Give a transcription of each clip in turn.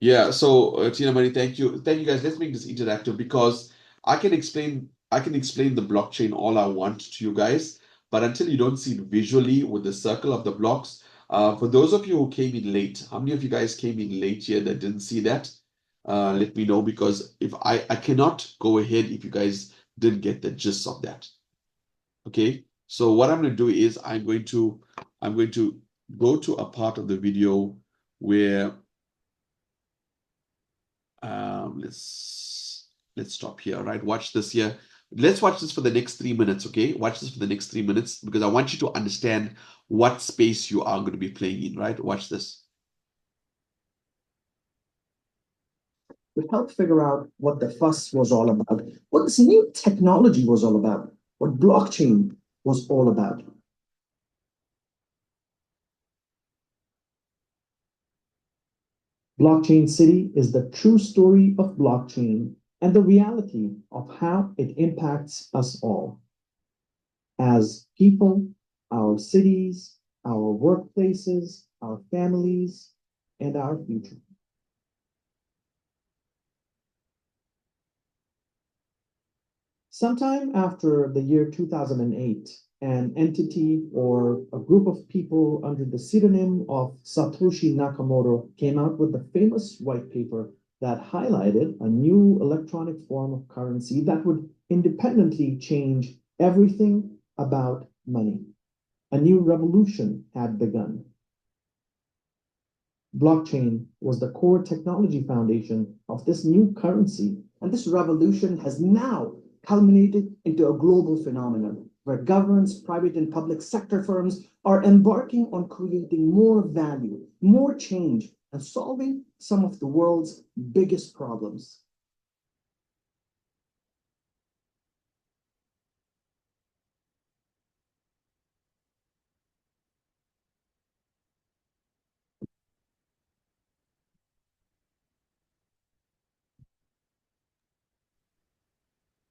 Yeah, so Tina Marie, thank you. Thank you guys. Let's make this interactive because I can explain the blockchain all I want to you guys, but until you don't see it visually with the circle of the blocks, for those of you who came in late, how many of you guys came in late here that didn't see that? Let me know because if I cannot go ahead if you guys didn't get the gist of that. Okay, so what I'm going to do is I'm going to go to a part of the video where let's stop here. All right, watch this here. Let's watch this for the next 3 minutes. Okay, watch this for the next 3 minutes because I want you to understand what space you are going to be playing in. Right, watch this. We helped figure out what the fuss was all about, what this new technology was all about, what blockchain was all about. Blockchain City is the true story of blockchain and the reality of how it impacts us all as people, our cities, our workplaces, our families, and our future. Sometime after the year 2008, an entity or a group of people under the pseudonym of Satoshi Nakamoto came out with the famous white paper that highlighted a new electronic form of currency that would independently change everything about money. A new revolution had begun. Blockchain was the core technology foundation of this new currency, and this revolution has now culminated into a global phenomenon where governments, private and public sector firms are embarking on creating more value, more change, and solving some of the world's biggest problems.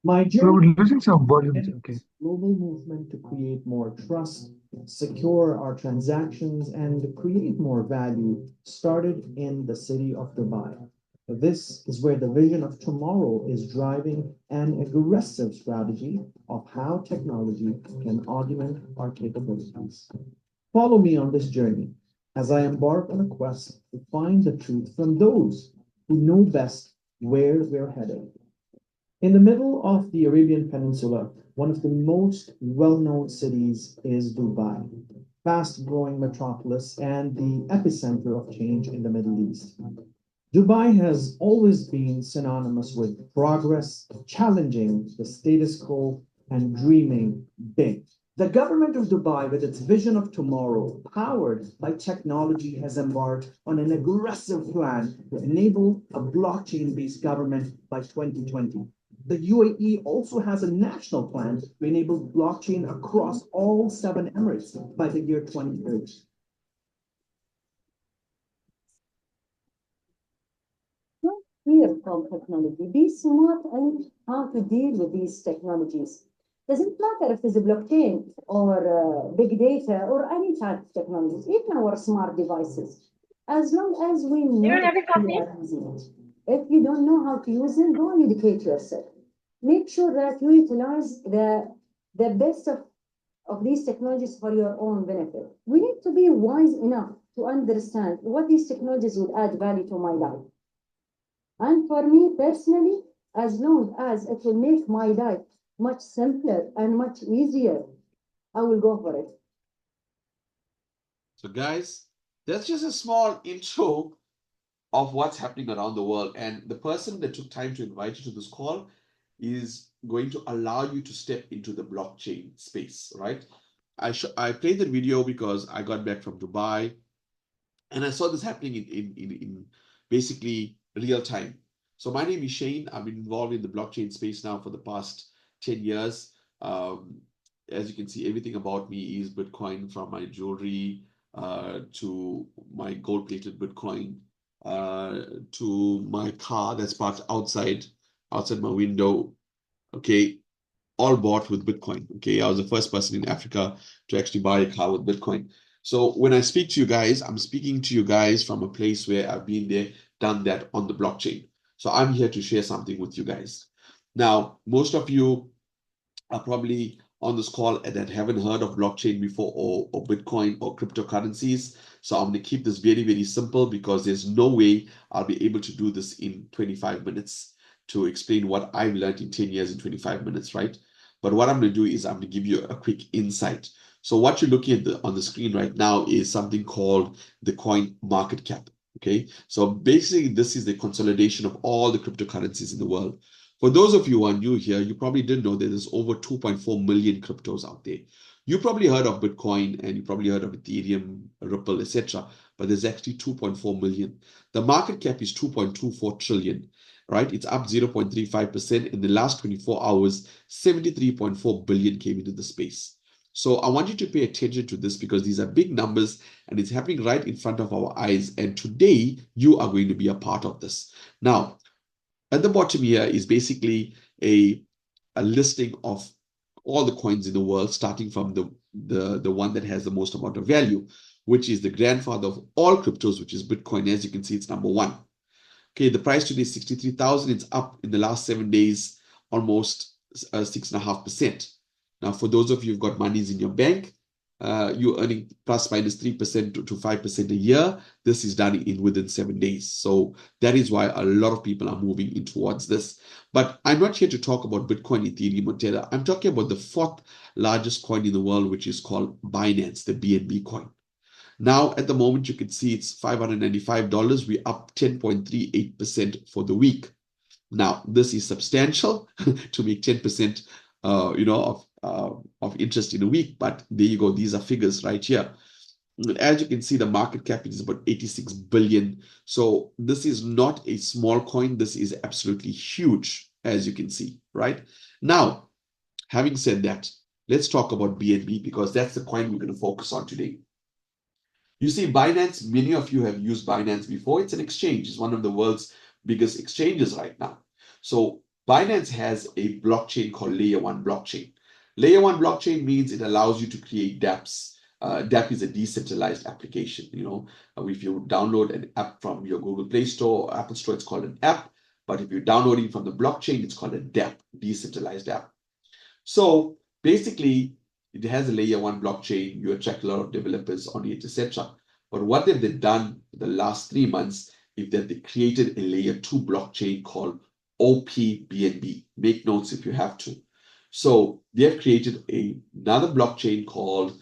My We're journey losing some volumes. Okay. global movement to create more trust, secure our transactions, and create more value started in the city of Dubai. This is where the vision of tomorrow is driving an aggressive strategy of how technology can augment our capabilities. Follow me on this journey as I embark on a quest to find the truth from those who know best where we're headed. In the middle of the Arabian Peninsula, one of the most well-known cities is Dubai, fast-growing metropolis and the epicenter of change in the Middle East. Dubai has always been synonymous with progress, challenging the status quo, and dreaming big. The government of Dubai, with its vision of tomorrow, powered by technology, has embarked on an aggressive plan to enable a blockchain-based government by 2020. The UAE also has a national plan to enable blockchain across all 7 Emirates by the year 2030. Fear from technology. Be smart in how to deal with these technologies. Doesn't matter if it's a blockchain or big data or any type of technologies, even our smart devices. As long as we You don't know have a we coffee? are using it. If you don't know how to use them, go and educate yourself. Make sure that you utilize the best of these technologies for your own benefit. We need to be wise enough to understand what these technologies would add value to my life. And for me personally, as long as it will make my life much simpler and much easier, I will go for it. So guys, that's just a small intro of what's happening around the world. And the person that took time to invite you to this call is going to allow you to step into the blockchain space, right? I played the video because I got back from Dubai and I saw this happening in basically real time. So my name is Shane. I've been involved in the blockchain space now for the past 10 years. Um, as you can see, everything about me is Bitcoin, from my jewelry to my gold-plated Bitcoin to my car that's parked outside my window. Okay, all bought with Bitcoin. Okay, I was the first person in Africa to actually buy a car with Bitcoin. So when I speak to you guys, I'm speaking to you guys from a place where I've been there done that on the blockchain. So I'm here to share something with you guys. Now, most of you are probably on this call that haven't heard of blockchain before, or Bitcoin or cryptocurrencies. So I'm going to keep this very, very simple because there's no way I'll be able to do this in 25 minutes to explain what I've learned in 10 years in 25 minutes, right? But what I'm going to do is I'm going to give you a quick insight. So what you're looking at on the screen right now is something called the coin market cap. Okay, so basically this is the consolidation of all the cryptocurrencies in the world. For those of you who are new here, you probably didn't know that there's over 2.4 million cryptos out there. You probably heard of Bitcoin and you probably heard of Ethereum, Ripple, etc. But there's actually 2.4 million. The market cap is 2.24 trillion, right? It's up 0.35%. In the last 24 hours, 73.4 billion came into the space. So I want you to pay attention to this because these are big numbers and it's happening right in front of our eyes. And today you are going to be a part of this. Now, at the bottom here is basically a listing of all the coins in the world, starting from the one that has the most amount of value, which is the grandfather of all cryptos, which is Bitcoin. As you can see, it's number one. Okay, the price today is 63,000. It's up in the last 7 days, almost 6.5%. Now, for those of you who've got monies in your bank, you're earning plus minus 3% to 5% a year. This is done within 7 days. So that is why a lot of people are moving in towards this. But I'm not here to talk about Bitcoin, Ethereum, or Tether. I'm talking about the fourth largest coin in the world, which is called Binance, the BNB coin. Now, at the moment, you can see it's $595. We're up 10.38% for the week. Now, this is substantial to make 10%, of interest in a week. But there you go. These are figures right here. As you can see, the market cap is about 86 billion. So this is not a small coin. This is absolutely huge, as you can see, right? Now, having said that, let's talk about BNB because that's the coin we're going to focus on today. You see, Binance, many of you have used Binance before. It's an exchange. It's one of the world's biggest exchanges right now. So Binance has a blockchain called Layer 1 blockchain. Layer 1 blockchain means it allows you to create dApps. dApp is a decentralized application. If you download an app from your Google Play Store or Apple Store, it's called an app. But if you're downloading from the blockchain, it's called a dApp, decentralized app. So basically, it has a layer 1 blockchain. You attract a lot of developers on it, etc. But what have they done the last 3 months is that they created a layer 2 blockchain called OPBNB. Make notes if you have to. So they have created another blockchain called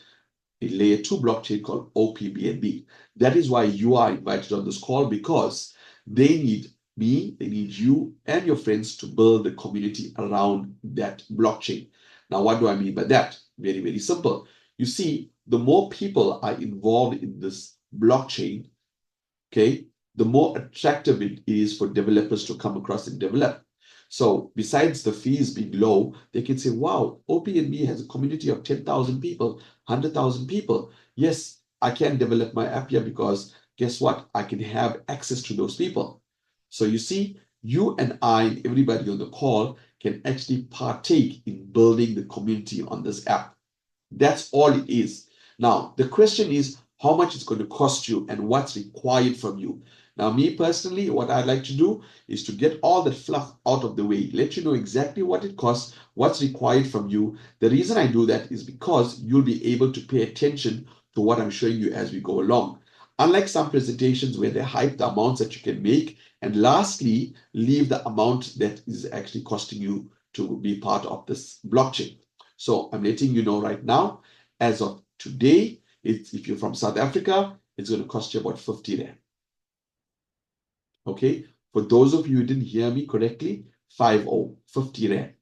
a layer 2 blockchain called OPBNB. That is why you are invited on this call, because they need me, they need you and your friends to build the community around that blockchain. Now, what do I mean by that? Very, very simple. You see, the more people are involved in this blockchain, okay, the more attractive it is for developers to come across and develop. So besides the fees being low, they can say, wow, OPNB has a community of 10,000 people, 100,000 people. Yes, I can develop my app here because guess what? I can have access to those people. So you see, you and I, everybody on the call, can actually partake in building the community on this app. That's all it is. Now, the question is how much it's going to cost you and what's required from you. Now, me personally, what I'd like to do is to get all the fluff out of the way, let you know exactly what it costs, what's required from you. The reason I do that is because you'll be able to pay attention to what I'm showing you as we go along. Unlike some presentations where they hype the amounts that you can make, and lastly, leave the amount that is actually costing you to be part of this blockchain. So I'm letting you know right now, as of today, if you're from South Africa, it's going to cost you about 50 Rand. Okay, for those of you who didn't hear me correctly, 50 Rand.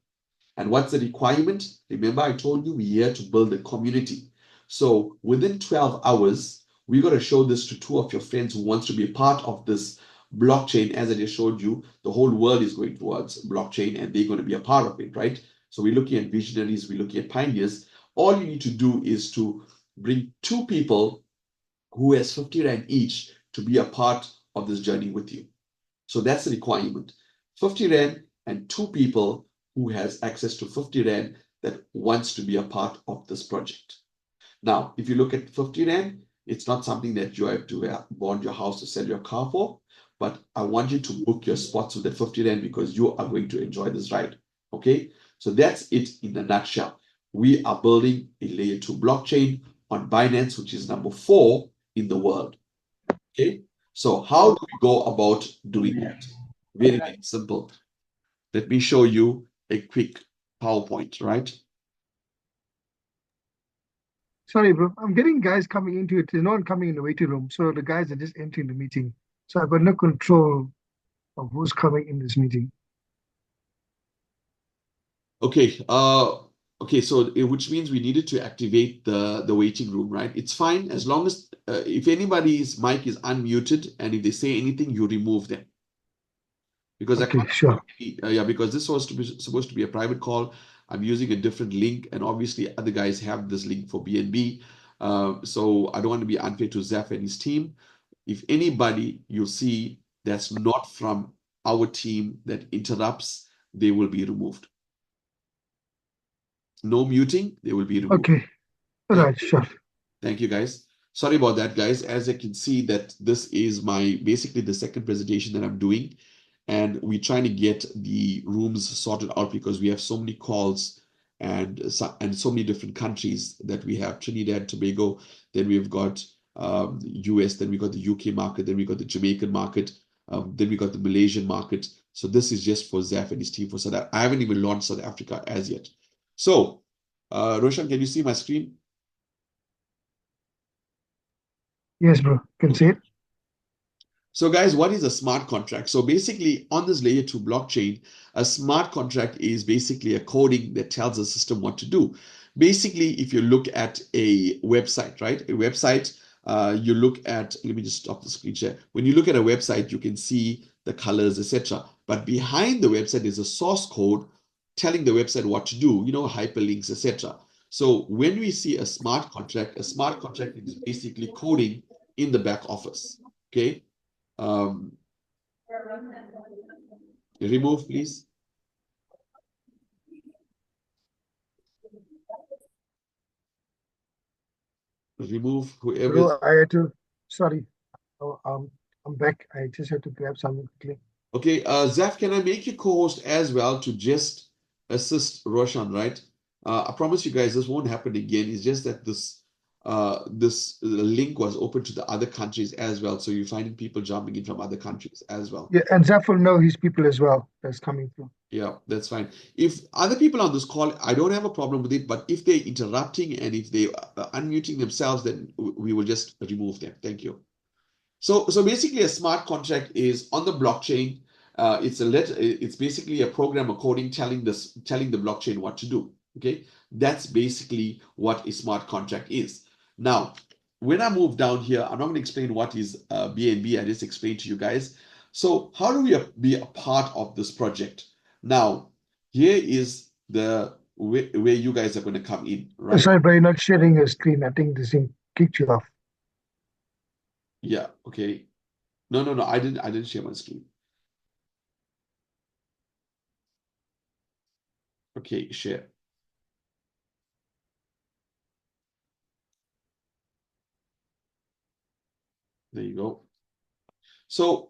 And what's the requirement? Remember, I told you we're here to build a community. So within 12 hours, we're going to show this to 2 of your friends who wants to be a part of this blockchain. As I just showed you, the whole world is going towards blockchain and they're going to be a part of it, right? So we're looking at visionaries, we're looking at pioneers. All you need to do is to bring 2 people who has 50 Rand each to be a part of this journey with you. So that's the requirement. 50 Rand and 2 people who has access to 50 Rand that wants to be a part of this project. Now, if you look at 50 Rand, It's not something that you have to bond your house to sell your car for, but I want you to book your spots with the 50 Rand because you are going to enjoy this ride. Okay, so that's it in a nutshell. We are building a layer 2 blockchain on Binance, which is number 4 in the world. Okay, so how do we go about doing that? Very, very simple. Let me show you a quick PowerPoint, right? Sorry, bro. I'm getting guys coming into it. There's no one coming in the waiting room. So the guys are just entering the meeting. So I've got no control of who's coming in this meeting. Okay, okay, so which means we needed to activate the waiting room, right? It's fine as long as if anybody's mic is unmuted and if they say anything, you remove them. Because Okay, sure. yeah, because this was supposed to be a private call. I'm using a different link, and obviously other guys have this link for BNB. So I don't want to be unfair to Zaf and his team. If anybody you see that's not from our team that interrupts, they will be removed. No muting, they will be removed. Okay. All right, sure. Thank you, guys. Sorry about that, guys. As I can see that this is basically the second presentation that I'm doing. And we're trying to get the rooms sorted out because we have so many calls and so many different countries that we have. Trinidad, Tobago, then we've got US, then we got the UK market, then we got the Jamaican market, then we got the Malaysian market. So this is just for Zaf and his team for South Africa. I haven't even launched South Africa as yet. So, Roshan, can you see my screen? Yes, bro. Can see it. So guys, what is a smart contract? So basically on this layer 2 blockchain, a smart contract is basically a coding that tells the system what to do. Basically, if you look at a website, right? A website, you look at, let me just stop the screen share. When you look at a website, you can see the colors, etc. But behind the website is a source code telling the website what to do, hyperlinks, etc. So when we see a smart contract is basically coding in the back office, okay? Remove, please. Remove whoever. Bro, I had to, sorry. Oh, I'm back. I just had to grab something quickly. Okay, Zaf, can I make you co-host as well to just assist Roshan, right? I promise you guys this won't happen again. It's just that this link was open to the other countries as well. So you're finding people jumping in from other countries as well. Yeah, and Zaf will know his people as well that's coming through. Yeah, that's fine. If other people on this call, I don't have a problem with it, but if they're interrupting and if they are unmuting themselves, then we will just remove them. Thank you. So basically, a smart contract is on the blockchain. It's basically a program of coding telling the blockchain what to do. Okay, that's basically what a smart contract is. Now, when I move down here, I'm not going to explain what is BNB. I just explained to you guys. So how do we be a part of this project? Now, here is the where you guys are going to come in, right? Sorry, bro, you're not sharing your screen. I think this thing kicked you off. Yeah. Okay. No. I didn't share my screen. Okay, share. There you go. So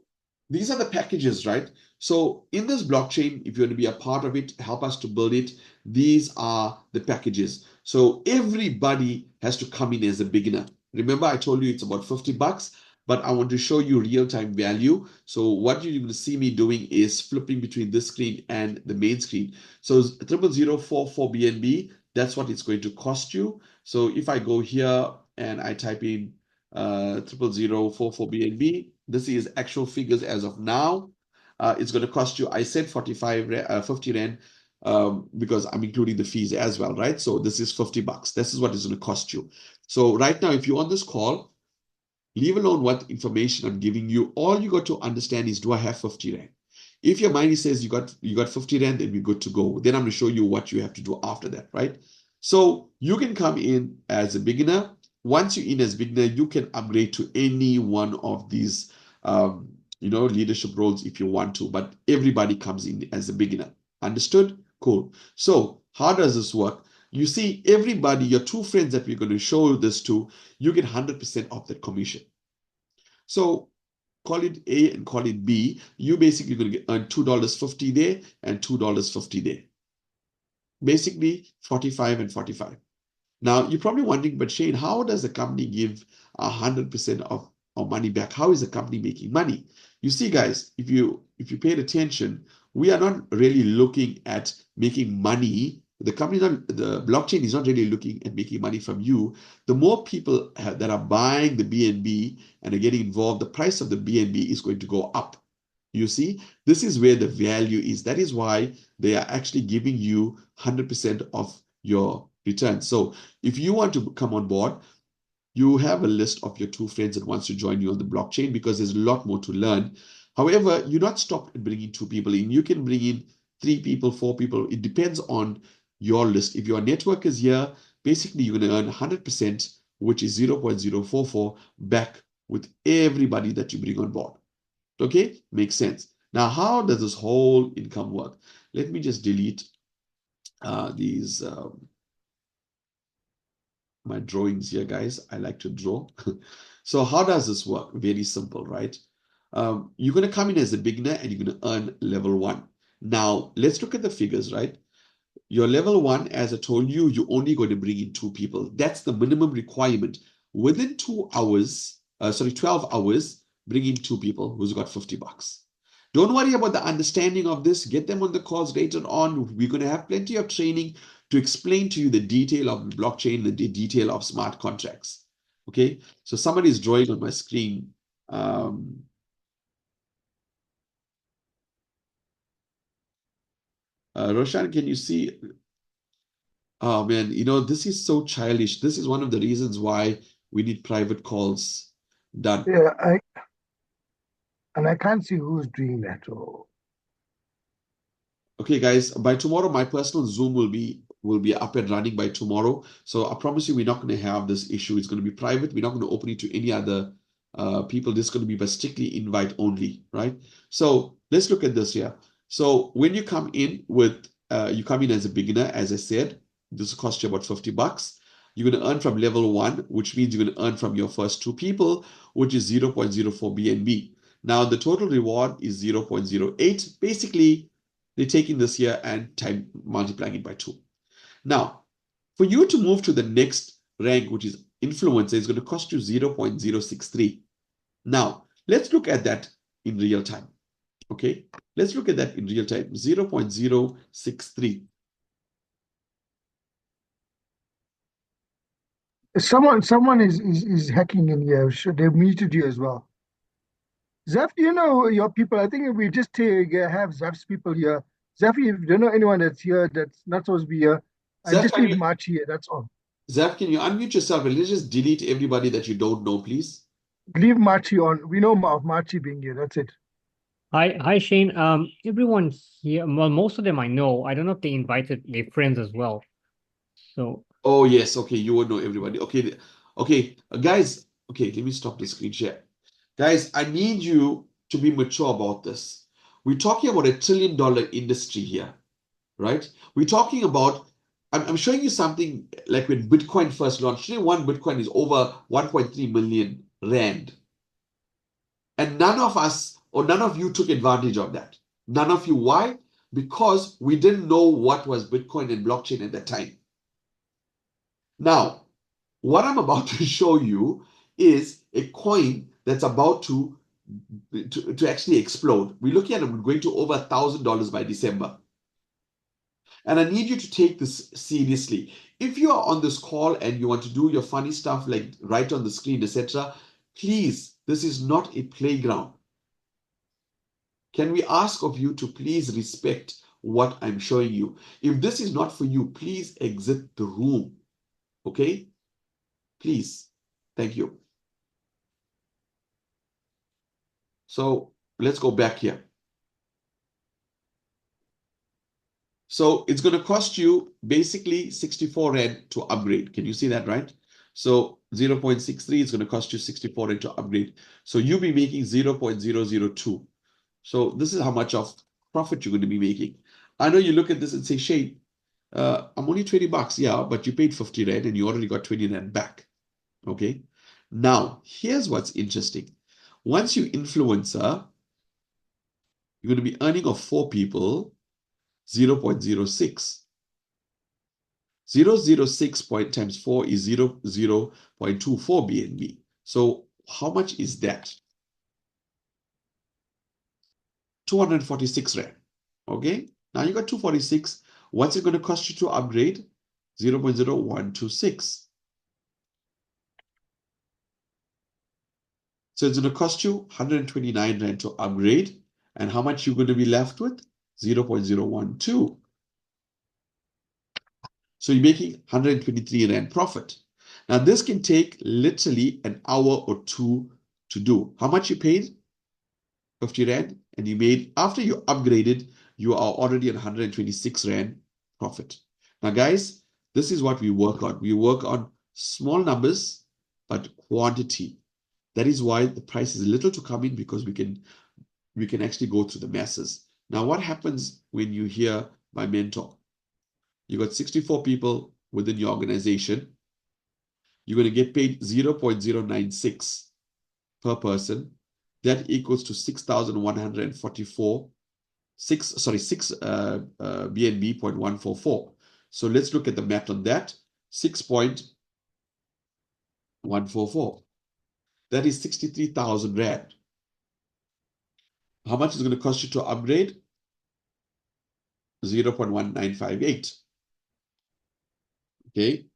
these are the packages, right? So in this blockchain, if you want to be a part of it, help us to build it, these are the packages. So everybody has to come in as a beginner. Remember, I told you it's about 50 bucks, but I want to show you real-time value. So what you're going to see me doing is flipping between this screen and the main screen. So 00044 BNB, that's what it's going to cost you. So if I go here and I type in 00044 BNB. This is actual figures as of now. It's going to cost you, I said 50 Rand because I'm including the fees as well, right? So this is 50 bucks. This is what it's going to cost you. So right now, if you're on this call, leave alone what information I'm giving you. All you got to understand is, do I have 50 Rand? If your mind says you got 50 Rand, then we're good to go. Then I'm going to show you what you have to do after that, right? So you can come in as a beginner. Once you're in as beginner, you can upgrade to any one of these leadership roles if you want to, but everybody comes in as a beginner. Understood? Cool. So how does this work? you see everybody, your two friends that we're going to show this to, you get 100% of that commission. So call it A and call it B. You basically going to earn $2.50 there and $2.50 there. Basically 45 and 45. Now you're probably wondering, but Shane, how does the company give 100% of money back? How is the company making money? You see, guys, if you paid attention, we are not really looking at making money. The blockchain is not really looking at making money from you. The more people that are buying the BNB and are getting involved, the price of the BNB is going to go up. You see, this is where the value is. That is why they are actually giving you 100% of your return. So if you want to come on board, you have a list of your two friends that wants to join you on the blockchain, because there's a lot more to learn. However, you're not stopped at bringing two people in. You can bring in 3 people, 4 people. It depends on your list. If your network is here, basically you're going to earn 100%, which is 0.044 back with everybody that you bring on board. Okay, makes sense. Now, how does this whole income work? Let me just delete these my drawings here, guys. I like to draw. So how does this work? Very simple, right? You're going to come in as a beginner and you're going to earn level 1. Now, let's look at the figures, right? Your level 1, as I told you, you're only going to bring in 2 people. That's the minimum requirement. Within 12 hours, bring in 2 people who's got $50. Don't worry about the understanding of this. Get them on the calls later on. We're going to have plenty of training to explain to you the detail of blockchain, the detail of smart contracts. Okay, so somebody is drawing on my screen. Roshan, can you see? Oh man, this is so childish. This is one of the reasons why we need private calls done. Yeah, I can't see who's doing that. Oh. Okay, guys, by tomorrow, my personal Zoom will be up and running by tomorrow. So I promise you, we're not going to have this issue. It's going to be private. We're not going to open it to any other people. This is going to be by strictly invite only, right? So let's look at this here. So when you come in you come in as a beginner, as I said, this will cost you about $50. You're going to earn from level 1, which means you're going to earn from your first 2 people, which is 0.04 BNB. Now, the total reward is 0.08. Basically, they're taking this here and multiplying it by 2. Now, for you to move to the next rank, which is influencer, is going to cost you 0.063. Now, let's look at that in real time. Okay, let's look at that in real time. 0.063. Someone is hacking in here. They've muted you as well. Zeph, do you know your people? I think we just have Zeph's people here. Zeph, if you don't know anyone that's here that's not supposed to be here, I Zeph, just leave March here. That's all. Zeph, can you unmute yourself and let's just delete everybody that you don't know, please? Leave Marchi on. We know of Marchi being here. That's it. Hi, Shane. Everyone here, well, most of them I know. I don't know if they invited their friends as well. So. Oh yes, okay, you would know everybody. Okay, guys. Okay, let me stop the screen share. Guys, I need you to be mature about this. We're talking about $1 trillion industry here, right? We're talking about. I'm showing you something like when Bitcoin first launched. Today, one Bitcoin is over 1.3 million rand, and none of us or none of you took advantage of that. None of you. Why? Because we didn't know what was Bitcoin and blockchain at that time. Now, what I'm about to show you is a coin that's about to actually explode. We're looking at it going to over $1,000 by December. And I need you to take this seriously. If you are on this call and you want to do your funny stuff like write on the screen, etc., please, this is not a playground. Can we ask of you to please respect what I'm showing you? If this is not for you, please exit the room. Okay? Please. Thank you. So let's go back here. So it's going to cost you basically 64 Rand to upgrade. Can you see that, right? So 0.63 is going to cost you 64 Rand to upgrade. So you'll be making 0.002. So this is how much of profit you're going to be making. I know you look at this and say, Shane, I'm only 20 bucks. Yeah, but you paid 50 Rand and you already got 20 Rand back. Okay. Now, here's what's interesting. Once you influencer, you're going to be earning of 4 people 0.06. 0.06 point times 4 is 0.24 BNB. So how much is that? 246 Rand. Okay. Now you got 246. What's it going to cost you to upgrade? 0.0126. So it's going to cost you 129 Rand to upgrade. And how much you're going to be left with? 0.012. So you're making 123 Rand profit. Now this can take literally an hour or two to do. How much you paid? 50 Rand. And you made, after you upgraded, you are already at 126 Rand profit. Now guys, this is what we work on. We work on small numbers, but quantity. That is why the price is little to come in, because we can actually go to the masses. Now, what happens when you hear my mentor? You got 64 people within your organization. You're going to get paid 0.096 per person. That equals to 6,144, 6 BNB 0.144. So let's look at the math on that. 6.144. That is 63,000 Rand. How much is it going to cost you to upgrade? 0.1958. Okay.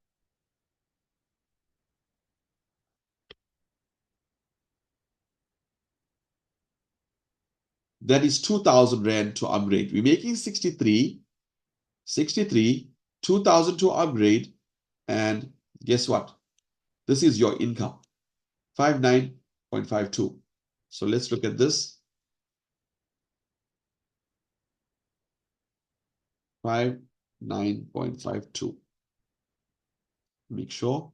That is 2,000 Rand to upgrade. We're making 63, 2,000 to upgrade. And guess what? This is your income, 59.52. So let's look at this. 59.52. Make sure.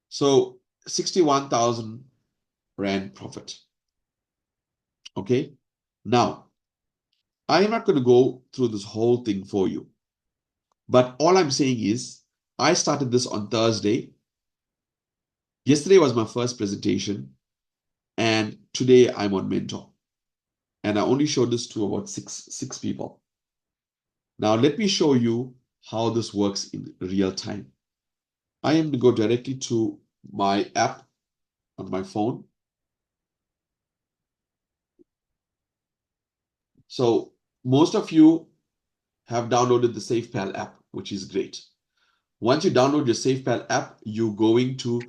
So 61,000 Rand profit. Okay. Now, I am not going to go through this whole thing for you. But all I'm saying is, I started this on Thursday. Yesterday was my first presentation. And today I'm on Mentor. And I only showed this to about six people. Now let me show you how this works in real time. I am going to go directly to my app on my phone. So most of you have downloaded the SafePal app, which is great. Once you download your SafePal app, you're going to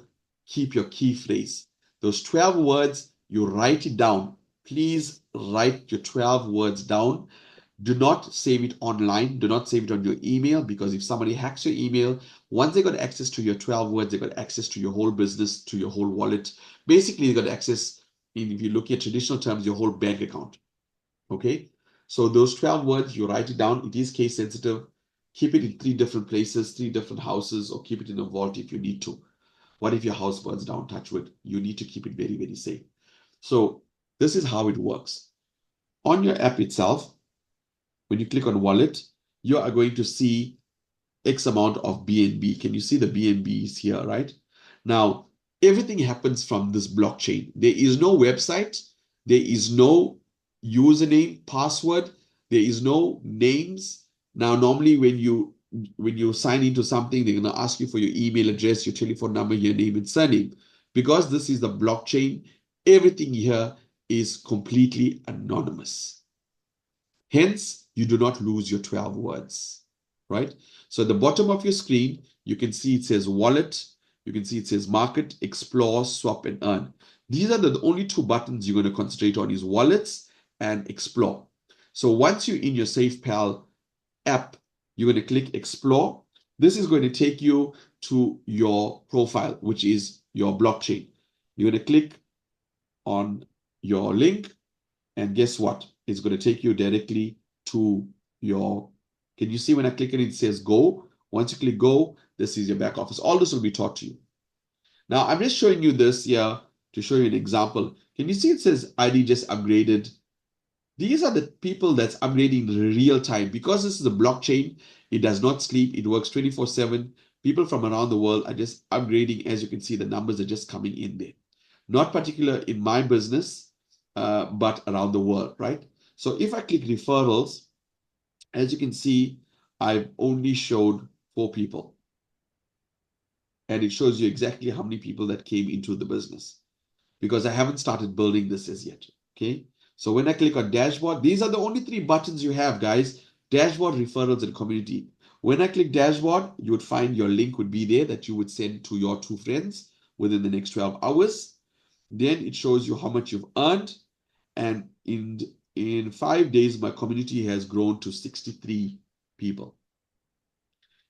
keep your key phrase. Those 12 words, you write it down. Please write your 12 words down. Do not save it online. Do not save it on your email, because if somebody hacks your email, once they got access to your 12 words, they got access to your whole business, to your whole wallet. Basically, they got access, if you look at traditional terms, your whole bank account. Okay? So those 12 words, you write it down. It is case sensitive. Keep it in 3 different places, 3 different houses, or keep it in a vault if you need to. What if your house burns down? Touch wood. You need to keep it very, very safe. So this is how it works. On your app itself, when you click on wallet, you are going to see X amount of BNB. Can you see the BNBs here, right? Now, everything happens from this blockchain. There is no website. There is no username, password. There is no names. Now, normally when you sign into something, they're going to ask you for your email address, your telephone number, your name and surname. Because this is the blockchain, everything here is completely anonymous. Hence, you do not lose your 12 words, right? So at the bottom of your screen, you can see it says wallet. You can see it says market, explore, swap, and earn. These are the only 2 buttons you're going to concentrate on, is wallets and explore. So once you're in your SafePal app, you're going to click explore. This is going to take you to your profile, which is your blockchain. You're going to click on your link, and guess what? It's going to take you directly to your, can you see when I click it says go? Once you click go, this is your back office. All this will be taught to you. Now, I'm just showing you this here to show you an example. Can you see it says ID just upgraded These are the people that's upgrading in real time. Because this is a blockchain, it does not sleep. It works 24/7. People from around the world are just upgrading. As you can see, the numbers are just coming in there. Not particular in my business, but around the world, right? So if I click referrals, as you can see, I've only showed 4 people. And it shows you exactly how many people that came into the business, because I haven't started building this as yet. Okay. So when I click on dashboard, these are the only 3 buttons you have, guys: dashboard, referrals, and community. When I click dashboard, you would find your link would be there that you would send to your 2 friends within the next 12 hours. Then it shows you how much you've earned. And in 5 days, my community has grown to 63 people.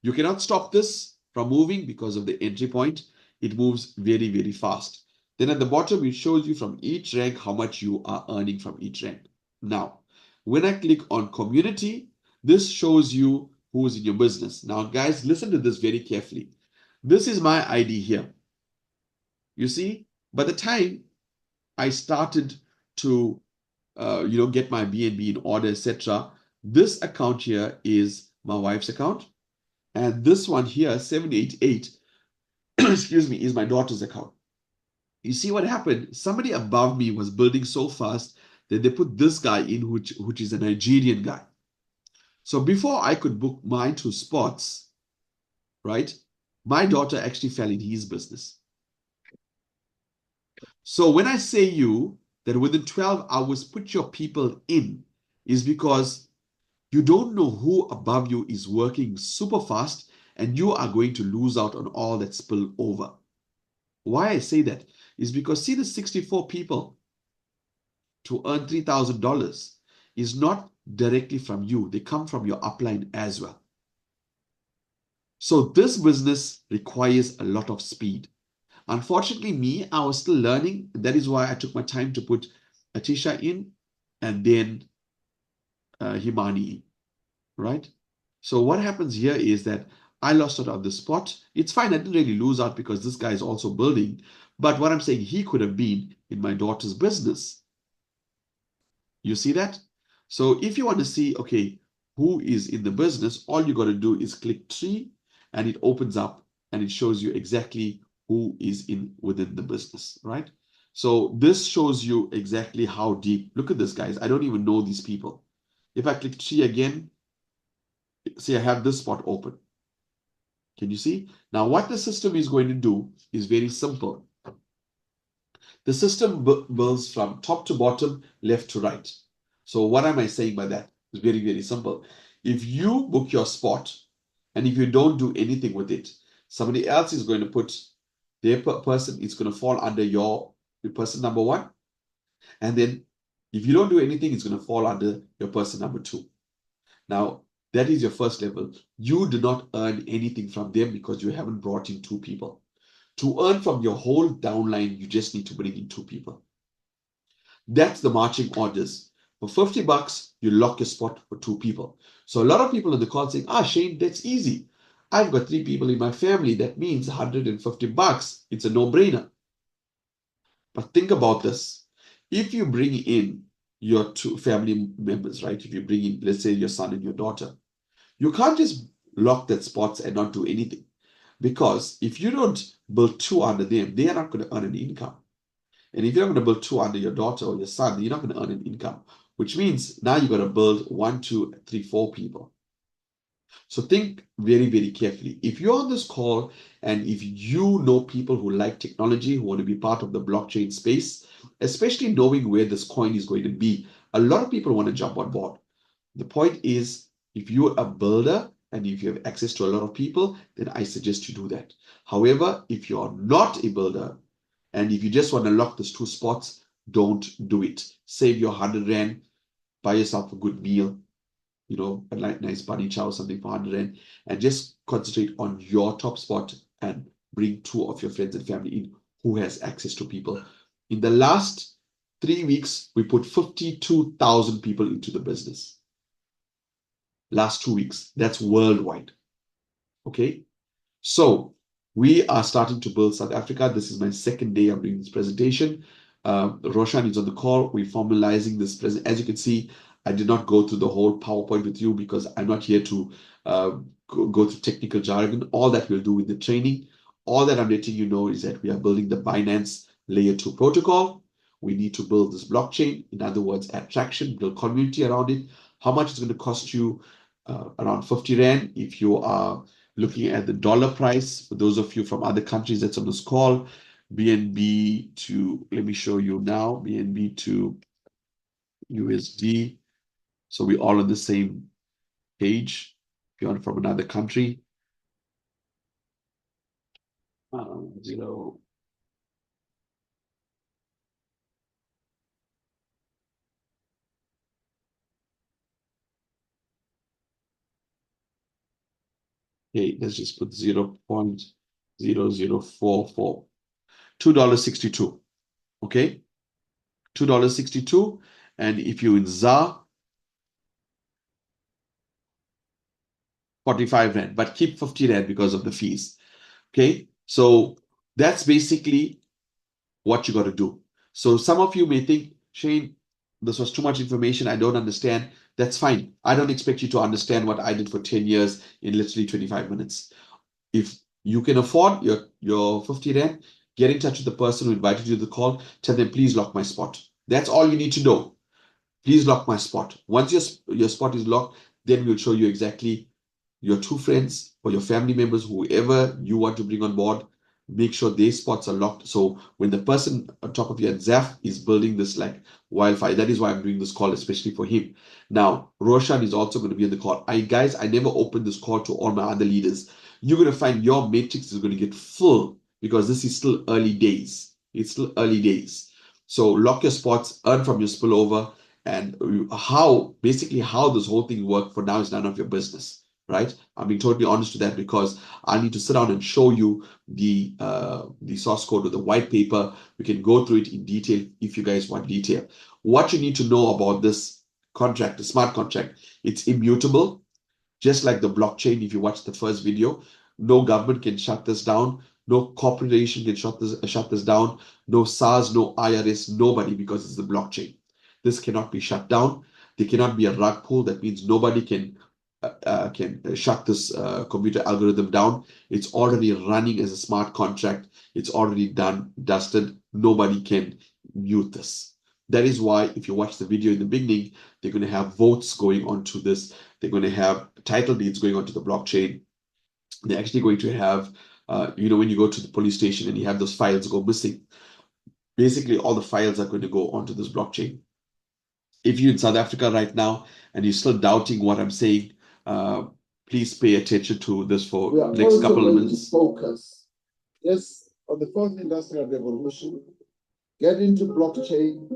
You cannot stop this from moving because of the entry point. It moves very, very fast. Then at the bottom, it shows you from each rank how much you are earning from each rank. Now, when I click on community, this shows you who's in your business. Now, guys, listen to this very carefully. This is my ID here. You see, by the time I started to get my BNB in order, etc., this account here is my wife's account. And this one here, 788, excuse me, is my daughter's account. You see what happened? Somebody above me was building so fast that they put this guy in, which is a Nigerian guy. So before I could book my 2 spots, right, my daughter actually fell in his business. So when I say you that within 12 hours, put your people in, is because you don't know who above you is working super fast, and you are going to lose out on all that spill over. Why I say that is because, see, the 64 people to earn $3,000 is not directly from you. They come from your upline as well. So this business requires a lot of speed. Unfortunately, I was still learning. That is why I took my time to put Atisha in and then Himani in, right? So what happens here is that I lost out of the spot. It's fine. I didn't really lose out because this guy is also building. But what I'm saying, he could have been in my daughter's business. You see that? So if you want to see, okay, who is in the business, all you got to do is click 3 and it opens up and it shows you exactly who is in within the business, right? So this shows you exactly how deep. Look at this, guys. I don't even know these people. If I click 3 again, see, I have this spot open. Can you see? Now, what the system is going to do is very simple. The system builds from top to bottom, left to right. So what am I saying by that? It's very, very simple. If you book your spot and if you don't do anything with it, somebody else is going to put their person, it's going to fall under your person number 1. And then if you don't do anything, it's going to fall under your person number 2. Now, that is your first level. You do not earn anything from them because you haven't brought in 2 people. To earn from your whole downline, you just need to bring in 2 people. That's the marching orders. For $50, you lock your spot for 2 people. So a lot of people on the call saying, Shane, that's easy. I've got 3 people in my family. That means $150. It's a no-brainer. But think about this. If you bring in your 2 family members, right? If you bring in, let's say, your son and your daughter, you can't just lock that spots and not do anything. Because if you don't build 2 under them, they are not going to earn an income. And if you're not going to build 2 under your daughter or your son, you're not going to earn an income, which means now you've got to build 1, 2, 3, 4 people. So think very, very carefully. If you're on this call and if you know people who like technology, who want to be part of the blockchain space, especially knowing where this coin is going to be, a lot of people want to jump on board. The point is, if you're a builder and if you have access to a lot of people, then I suggest you do that. However, if you're not a builder, and if you just want to lock those 2 spots, don't do it. Save your 100 Rand, buy yourself a good meal, a nice bunny chow, something for 100 Rand, and just concentrate on your top spot and bring 2 of your friends and family in who has access to people. In the last 3 weeks, we put 52,000 people into the business. Last 2 weeks, that's worldwide. Okay, so we are starting to build South Africa. This is my second day of doing this presentation. Roshan is on the call. We're formalizing this present. As you can see, I did not go through the whole PowerPoint with you because I'm not here to go through technical jargon. All that we'll do with the training. All that I'm letting you know is that we are building the Binance Layer 2 protocol. We need to build this blockchain. In other words, attraction, build community around it. How much it's going to cost you? Around 50 Rand. If you are looking at the dollar price, for those of you from other countries that's on this call, BNB to, let me show you now, BNB to USD. So we're all on the same page. If you're from another country, 0. Okay, let's just put 0.0044. $2.62. Okay, $2.62. And if you're in ZAR, 45 Rand, but keep 50 Rand because of the fees. Okay, so that's basically what you got to do. So some of you may think, Shane, this was too much information. I don't understand. That's fine. I don't expect you to understand what I did for 10 years in literally 25 minutes. If you can afford your 50 Rand, get in touch with the person who invited you to the call. Tell them, please lock my spot. That's all you need to know. Please lock my spot. Once your spot is locked, then we'll show you exactly your two friends or your family members, whoever you want to bring on board, make sure their spots are locked. So when the person on top of you at Zaf is building this like wildfire, that is why I'm doing this call, especially for him. Now, Roshan is also going to be on the call. Guys, I never opened this call to all my other leaders. You're going to find your matrix is going to get full because this is still early days. It's still early days. So lock your spots, earn from your spillover, and basically how this whole thing works for now is none of your business. Right? I'm being totally honest with that because I need to sit down and show you the source code or the white paper. We can go through it in detail if you guys want detail. What you need to know about this contract, the smart contract, it's immutable, just like the blockchain. If you watch the first video, no government can shut this down. No corporation can shut this down. No SARS, no IRS, nobody, because it's the blockchain. This cannot be shut down. There cannot be a rug pull. That means nobody can shut this computer algorithm down. It's already running as a smart contract. It's already done, dusted. Nobody can mute this. That is why if you watch the video in the beginning, they're going to have votes going on to this. They're going to have title deeds going onto the blockchain. They're actually going to have, when you go to the police station and you have those files go missing, basically all the files are going to go onto this blockchain. If you're in South Africa right now and you're still doubting what I'm saying, please pay attention to this for next couple of minutes. Focus, yes, on the fourth industrial revolution, get into blockchain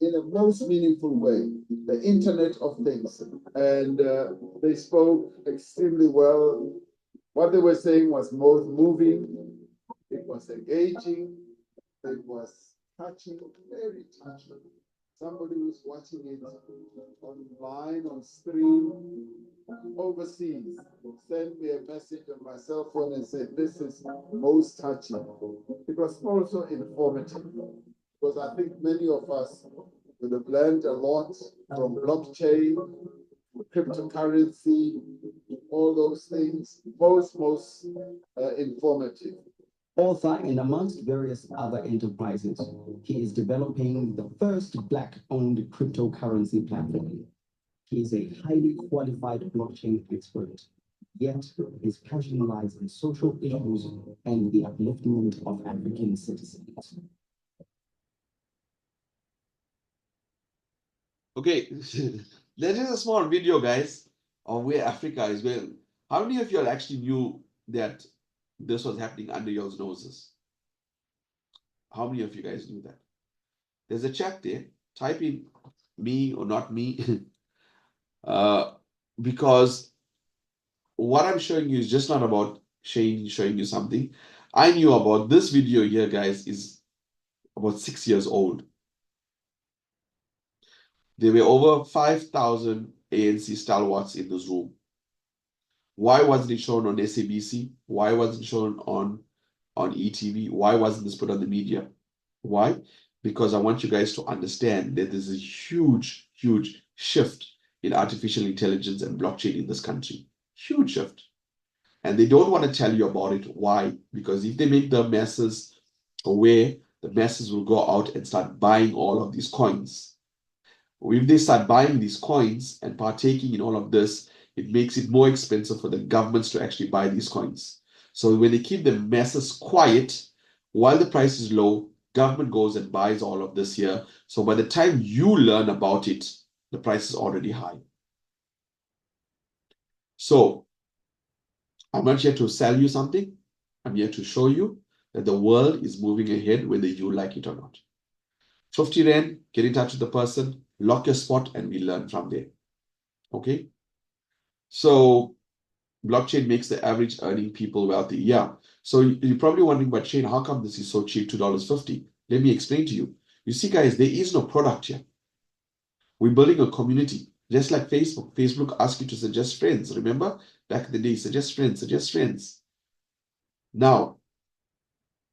in a most meaningful way, the Internet of Things. And they spoke extremely well. What they were saying was most moving, it was engaging, it was touching, very touching. Somebody who's watching it online, on stream, overseas, send me a message on my cell phone and say, this is most touching. It was also informative, because I think many of us would have learned a lot from blockchain, cryptocurrency, all those things, most informative. Author and amongst various other enterprises, he is developing the first Black-owned cryptocurrency platform. He is a highly qualified blockchain expert, yet his passion lies in social issues and the upliftment of African citizens. Okay, that is a small video, guys, of where Africa is going. How many of you all actually knew that this was happening under your noses? How many of you guys knew that? There's a chat there. Type in me or not me. Because what I'm showing you is just not about showing you something. I knew about this video here, guys, is about 6 years old. There were over 5,000 ANC stalwarts in this room. Why wasn't it shown on SABC? Why wasn't it shown on ETV? Why wasn't this put on the media? Why? because I want you guys to understand that there's a huge, huge shift in artificial intelligence and blockchain in this country. Huge shift. And they don't want to tell you about it. Why? Because if they make the masses aware, the masses will go out and start buying all of these coins. If they start buying these coins and partaking in all of this, it makes it more expensive for the governments to actually buy these coins. So when they keep the masses quiet, while the price is low, government goes and buys all of this here. So by the time you learn about it, the price is already high. So I'm not here to sell you something. I'm here to show you that the world is moving ahead whether you like it or not. 50 Rand, get in touch with the person, lock your spot, and we learn from there. Okay? So blockchain makes the average earning people wealthy. Yeah. So you're probably wondering, but Shane, how come this is so cheap, $2.50? Let me explain to you. You see, guys, there is no product here. We're building a community, just like Facebook. Facebook asks you to suggest friends. Remember, back in the day, suggest friends, suggest friends. Now,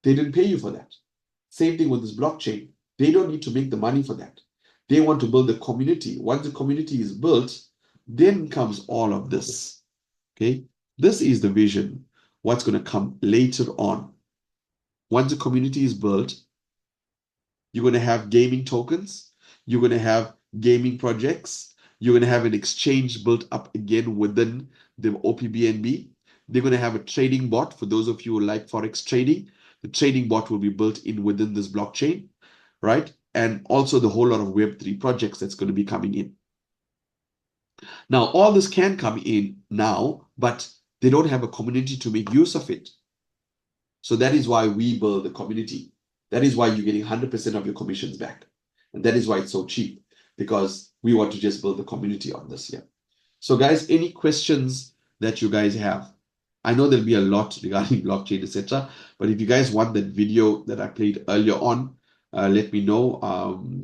they didn't pay you for that. Same thing with this blockchain. They don't need to make the money for that. They want to build a community. Once the community is built, then comes all of this. Okay, this is the vision, what's going to come later on. Once the community is built, you're going to have gaming tokens, you're going to have gaming projects, you're going to have an exchange built up again within the OPBNB. They're going to have a trading bot for those of you who like Forex trading. The trading bot will be built in within this blockchain, right? And also the whole lot of Web3 projects that's going to be coming in. Now, all this can come in now, but they don't have a community to make use of it. So that is why we build the community. That is why you're getting 100% of your commissions back. And that is why it's so cheap, because we want to just build the community on this here. So guys, any questions that you guys have? I know there'll be a lot regarding blockchain, etc. But if you guys want that video that I played earlier on, let me know.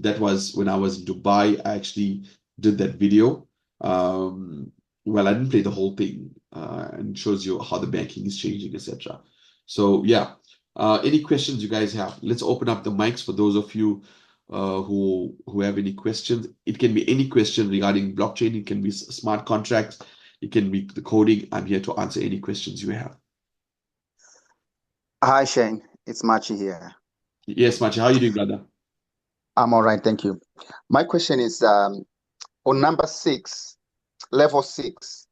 That was when I was in Dubai. I actually did that video. Well, I didn't play the whole thing, and it shows you how the banking is changing, etc. So yeah, any questions you guys have? Let's open up the mics for those of you who have any questions. It can be any question regarding blockchain. It can be smart contracts. It can be the coding. I'm here to answer any questions you have. Hi, Shane. It's Machi here. Yes, Machi, how are you doing, brother? I'm all right, thank you. My question is on number 6, level 6,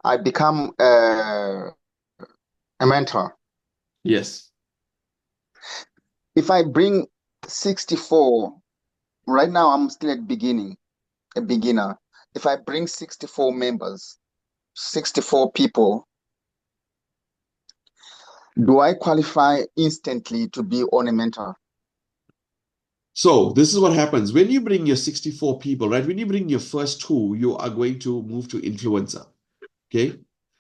I become a mentor. Yes. If I bring 64, right now I'm still at a beginner. If I bring 64 members, 64 people, do I qualify instantly to be on a mentor? So this is what happens when you bring your 64 people, right? When you bring your first 2, you are going to move to influencer. Okay.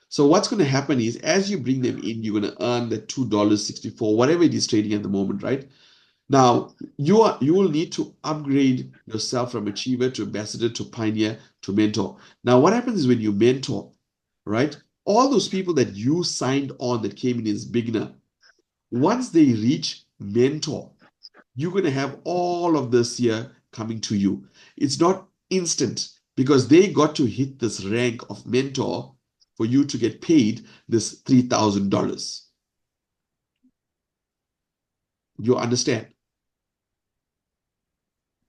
So what's going to happen is as you bring them in, you're going to earn the $2.64, whatever it is trading at the moment, right? Now you will need to upgrade yourself from achiever to ambassador to pioneer to mentor. Now what happens is when you mentor, right? All those people that you signed on that came in as beginner, once they reach mentor, you're going to have all of this here coming to you. It's not instant because they got to hit this rank of mentor for you to get paid this $3,000. You understand?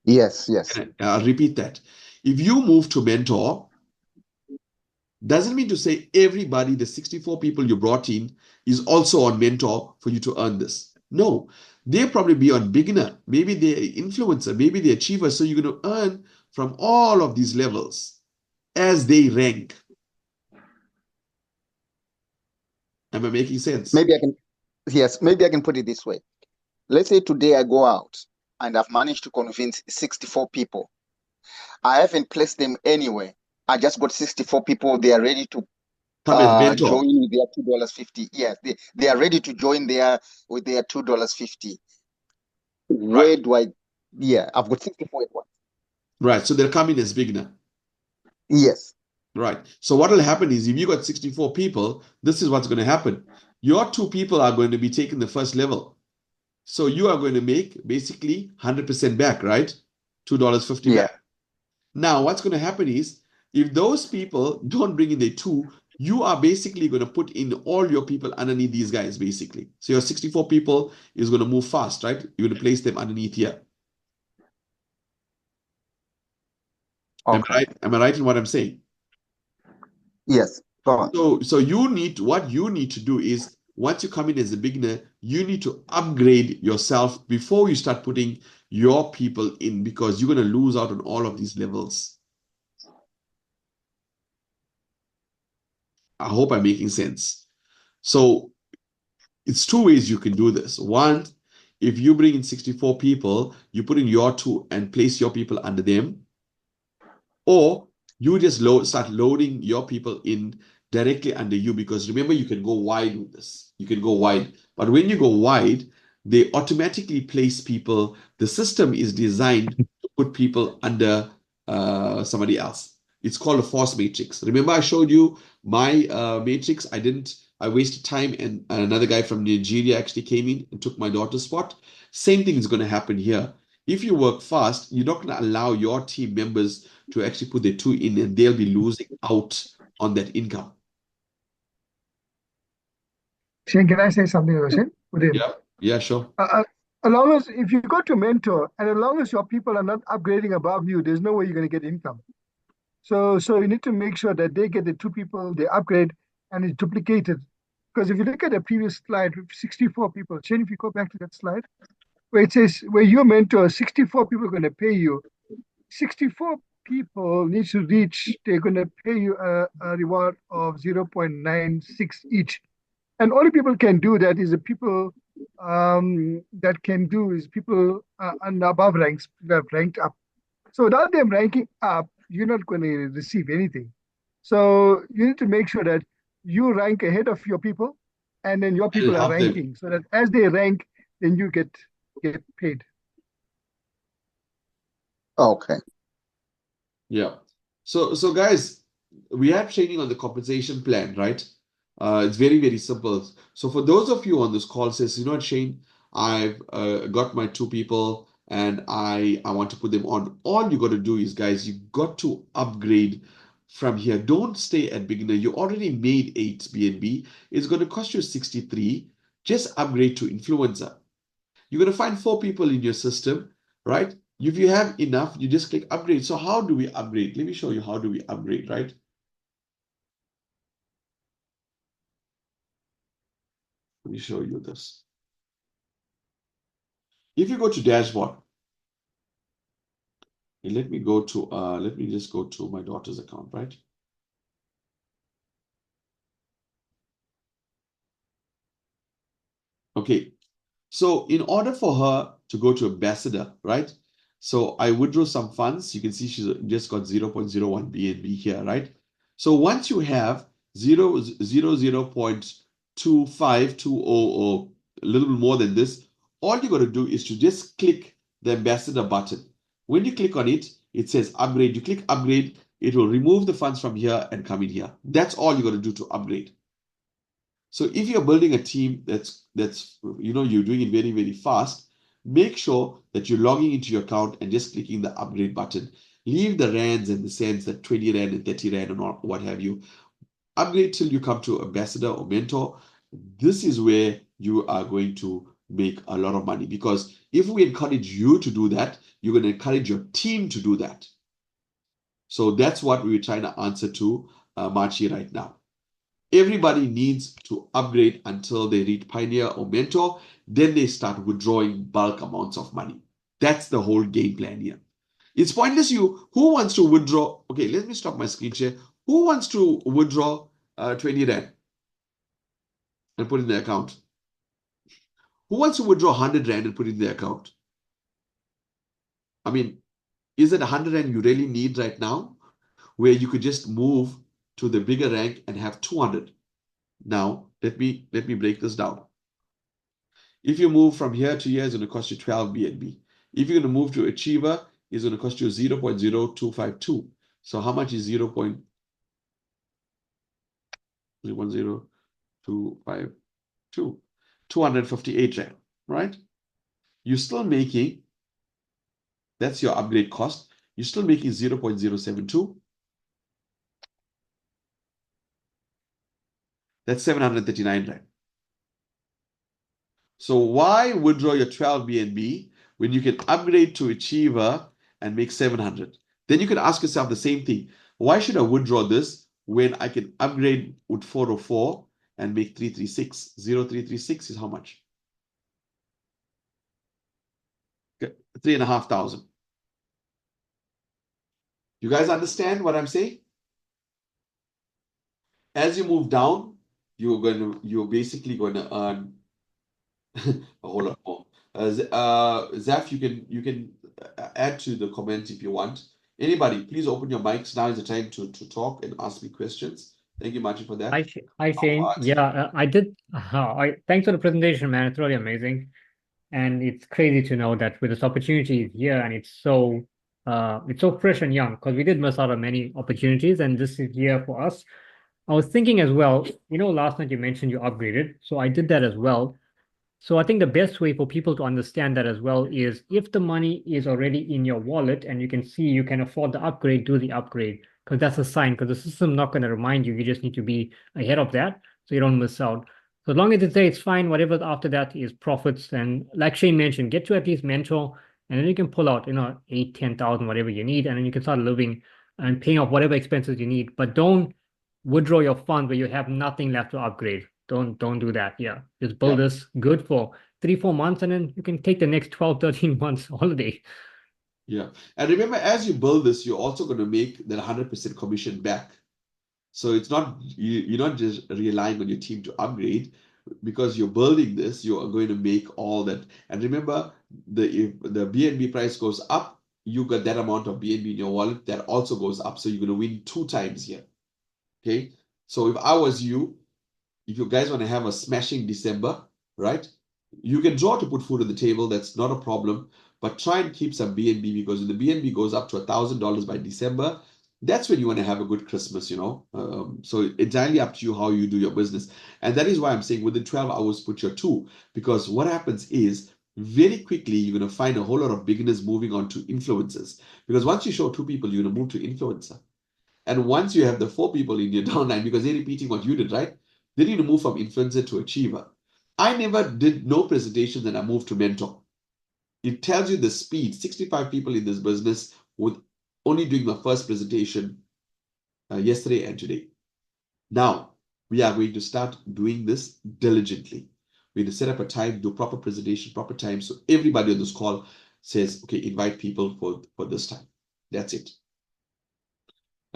Yes, yes. I'll repeat that. If you move to mentor, doesn't mean to say everybody, the 64 people you brought in, is also on mentor for you to earn this. No, they'll probably be on beginner. Maybe they're influencer, maybe they're achiever. So you're going to earn from all of these levels as they rank. Am I making sense? Maybe I can put it this way. Let's say today I go out and I've managed to convince 64 people. I haven't placed them anywhere. I just got 64 people. They are ready to Come as mentor. join with their $2.50. Yes, they are ready to join with their $2.50. Where do I? Yeah, I've got 64 at once. Right. So they'll come in as beginner. Yes. Right. So what will happen is if you got 64 people, this is what's going to happen. Your 2 people are going to be taking the first level. So you are going to make basically 100% back, right? $2.50 Yeah. back. Now, what's going to happen is if those people don't bring in their two, you are basically going to put in all your people underneath these guys, basically. So your 64 people is going to move fast, right? You're going to place them underneath here. Am I Okay. right? Am I right in what I'm saying? Yes. Go on. So what you need to do is once you come in as a beginner, you need to upgrade yourself before you start putting your people in because you're going to lose out on all of these levels. I hope I'm making sense. So it's two ways you can do this. One, if you bring in 64 people, you put in your two and place your people under them. Or you just start loading your people in directly under you because remember, you can go wide with this. You can go wide. But when you go wide, they automatically place people. The system is designed to put people under somebody else. It's called a force matrix. Remember, I showed you my matrix. I wasted time, and another guy from Nigeria actually came in and took my daughter's spot. Same thing is going to happen here. If you work fast, you're not going to allow your team members to actually put their two in, and they'll be losing out on that income. Shane, can I say something, Shane? Yeah, yeah, sure. As long as if you go to mentor, and as long as your people are not upgrading above you, there's no way you're going to get income. So you need to make sure that they get the two people, they upgrade, and it's duplicated. Because if you look at the previous slide, 64 people, Shane, if you go back to that slide, where it says where your mentor, 64 people are going to pay you, 64 people need to reach, they're going to pay you a reward of 0.96 each. And only people can do that is the people that can do is people on above ranks that have ranked up. So without them ranking up, you're not going to receive anything. So you need to make sure that you rank ahead of your people, and then your And people are help them. ranking, so that as they rank, then you get paid. Okay. Yeah. So guys, we have training on the compensation plan, right? It's very, very simple. So for those of you on this call says, you know what, Shane, I've got my two people and I want to put them on. All you got to do is, guys, you got to upgrade from here. Don't stay at beginner. You already made 8 BNB. It's going to cost you 63. Just upgrade to influencer. You're going to find 4 people in your system, right? If you have enough, you just click upgrade. So how do we upgrade? Let me show you how do we upgrade, right? Let me show you this. If you go to dashboard, and let me just go to my daughter's account, right? Okay, so in order for her to go to ambassador, right? So I withdraw some funds. You can see she's just got 0.01 BNB here, right? So once you have 0.2520 or a little bit more than this, all you got to do is to just click the ambassador button. When you click on it, it says upgrade. You click upgrade, it will remove the funds from here and come in here. That's all you got to do to upgrade. So if you're building a team that's you're doing it very, very fast, make sure that you're logging into your account and just clicking the upgrade button. Leave the rands and the cents, the 20 rand and 30 rand and what have you. Upgrade till you come to ambassador or mentor. This is where you are going to make a lot of money, because if we encourage you to do that, you're going to encourage your team to do that. So that's what we're trying to answer to Marchi right now. Everybody needs to upgrade until they reach Pioneer or Mentor. Then they start withdrawing bulk amounts of money. That's the whole game plan here. It's pointless who wants to withdraw? Okay, let me stop my screen share. Who wants to withdraw 20 Rand and put in the account? Who wants to withdraw 100 Rand and put in the account? I mean, is it 100 Rand you really need right now, where you could just move to the bigger rank and have 200? Now, let me break this down. If you move from here to here, it's going to cost you 12 BNB. If you're going to move to Achiever, it's going to cost you 0.0252. So how much is 0.00252? 258 Rand, right? you're still making, that's your upgrade cost, you're still making 0.072. That's 739 Rand. So why withdraw your 12 BNB when you can upgrade to Achiever and make 700? Then you can ask yourself the same thing. Why should I withdraw this when I can upgrade with 404 and make 336? 0336 is how much? 3,500. You guys understand what I'm saying? As you move down, you're basically going to earn a whole lot more. Zaf, you can add to the comments if you want. Anybody, please open your mics. Now is the time to talk and ask me questions. Thank you, Martin, for that. Hi Shane. Yeah, I did. Thanks for the presentation, man. It's really amazing, and it's crazy to know that with this opportunity here, and it's so fresh and young because we did miss out on many opportunities, and this is here for us. I was thinking as well. Last night you mentioned you upgraded, so I did that as well. So I think the best way for people to understand that as well is if the money is already in your wallet and you can see you can afford the upgrade, do the upgrade because that's a sign because the system's not going to remind you. You just need to be ahead of that so you don't miss out. So as long as it's there, it's fine. Whatever after that is profits. And like Shane mentioned, get to at least mentor and then you can pull out, 8, 10,000, whatever you need. And then you can start living and paying off whatever expenses you need. But don't withdraw your funds where you have nothing left to upgrade. Don't do that. Yeah. Just build this good for 3, 4 months and then you can take the next 12, 13 months holiday. Yeah. And remember, as you build this, you're also going to make that 100% commission back. So it's not, you're not just relying on your team to upgrade because you're building this, you are going to make all that. And remember, if the BNB price goes up, you got that amount of BNB in your wallet that also goes up. So you're going to win 2 times here. Okay. So if I was you, if you guys want to have a smashing December, right? You can draw to put food on the table. That's not a problem. But try and keep some BNB because when the BNB goes up to $1,000 by December, that's when you want to have a good Christmas, So it's entirely up to you how you do your business. And that is why I'm saying within 12 hours, put your 2. Because what happens is very quickly, you're going to find a whole lot of beginners moving on to influencers. Because once you show 2 people, you're going to move to influencer. And once you have the 4 people in your downline, because they're repeating what you did, right? They need to move from influencer to achiever. I never did no presentations and I moved to mentor. It tells you the speed. 65 people in this business with only doing my first presentation yesterday and today. Now, we are going to start doing this diligently. We're going to set up a time, do proper presentation, proper time. So everybody on this call says, okay, invite people for this time. That's it.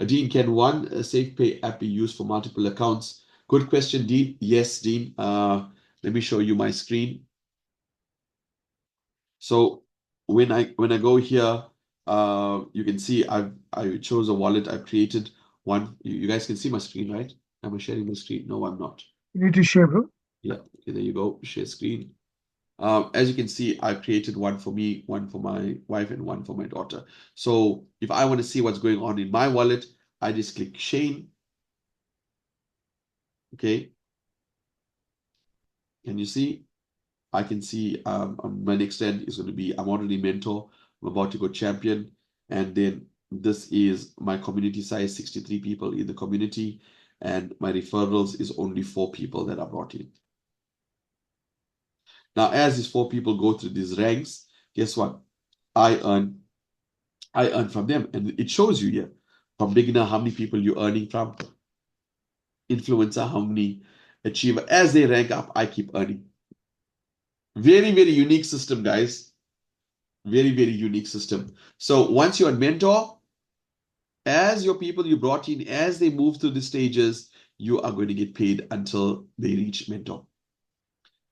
Dean, can one SafePay app be used for multiple accounts? Good question, Dean. Yes, Dean. Let me show you my screen. So when I go here, you can see I chose a wallet. I've created one. You guys can see my screen, right? Am I sharing my screen? No, I'm not. You need to share, bro. Yeah, okay, there you go. Share screen. As you can see, I've created one for me, one for my wife, and one for my daughter. So if I want to see what's going on in my wallet, I just click Shane. Okay. Can you see? I can see on my next end is going to be I'm already mentor. I'm about to go champion. And then this is my community size, 63 people in the community. And my referrals is only 4 people that are brought in. Now, as these 4 people go through these ranks, guess what? I earn from them. And it shows you here from beginner how many people you're earning from. Influencer, how many achiever. As they rank up, I keep earning. Very, very unique system, guys. Very, very unique system. So once you're a mentor, as your people you brought in, as they move through the stages, you are going to get paid until they reach mentor.